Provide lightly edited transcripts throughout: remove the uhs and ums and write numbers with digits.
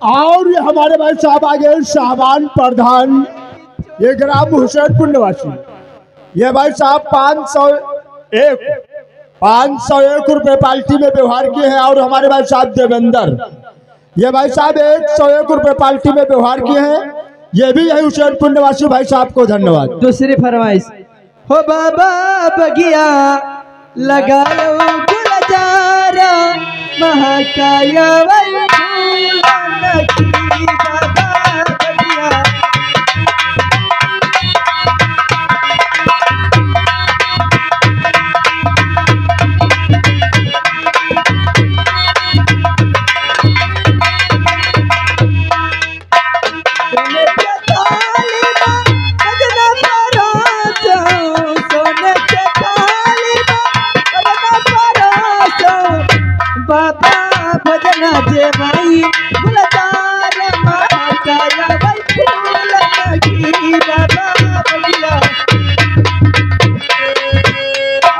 और ये हमारे भाई साहब आगे शाहबान प्रधान, ये ग्राम हुसैनपुर निवासी। ये भाई साहब 501 रुपए पार्टी में व्यवहार किए हैं। और हमारे भाई साहब देवेंद्र, ये भाई साहब 101 रुपए पार्टी में व्यवहार किए हैं। ये भी है हुसैनपुर निवासी भाई साहब को धन्यवाद। दूसरी फरमाइश, हो बाबा बगिया लगाओ गुलजारा महाकाया वही बाबा भजना जे भाई गुलजार महाकाया भाई फूल लगी बाबा बगिया।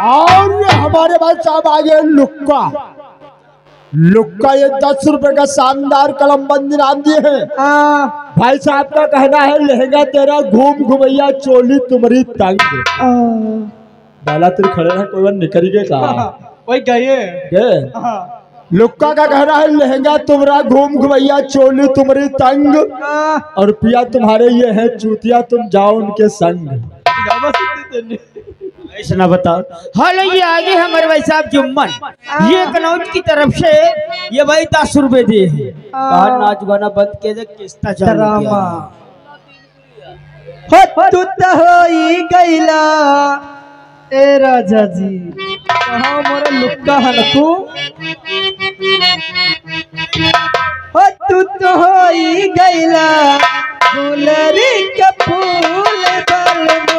और हमारे भाई साहब आगे लुक्का, ये 10 रुपए का शानदार कलमबंद इनाम दिए हैं। भाई साहब का कहना है लहंगा तेरा घूम घुमैया चोली तुम्हारी तंग। बाला तेरे खड़े रहे कोई निकल गए कहा वही गए। लुक्का का कहना है लहंगा तुम्हारा घूम घुमैया चोली तुम्हारी तंग, और पिया तुम्हारे ये है चूतिया तुम जाओ उनके संग। ऐसा ना बताओ। हेलो, ये आगे हमारे भाई साहब जुम्मन, ये कनौज की तरफ से ये भाई 10 रुपए दिए हैं। बाहर नाच गाना बंद के दे किस्ता ड्रामा हो तू तो होई गईला ए राजा जी कहाँ मोरे लुक्का हलकू हो तू तो होई गईला गुलरी के फूल बलमो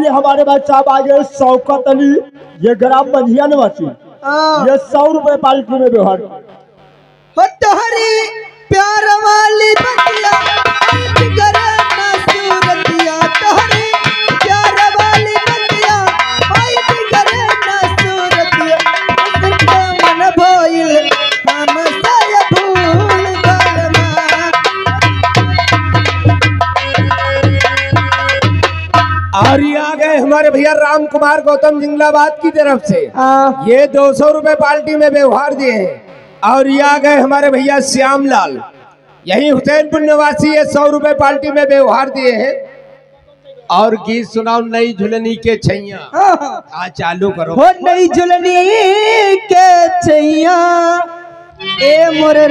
हमारे भाई साहब आगे शौकत अली, ये ग्राम बंधिया निवासी, ये 100 रुपए पार्टी में व्यवहार। तोहरी प्यार वाली बतिया सूरतिया तोहरी प्यार वाली बतिया सूरतिया मन भइल हम साया भूल और ये आ गए हमारे भैया राम कुमार गौतम जिंगलाबाद की तरफ से, ये 200 रुपए पार्टी में व्यवहार दिए हैं। और ये आ गए हमारे भैया श्यामलाल, यही हुसैनपुर निवासी, ये 100 रुपए पार्टी में व्यवहार दिए हैं। और गीत सुनाओ नई झुलनी के छैया, चालू करो। हो नई झुलनी के छैया ए मोरे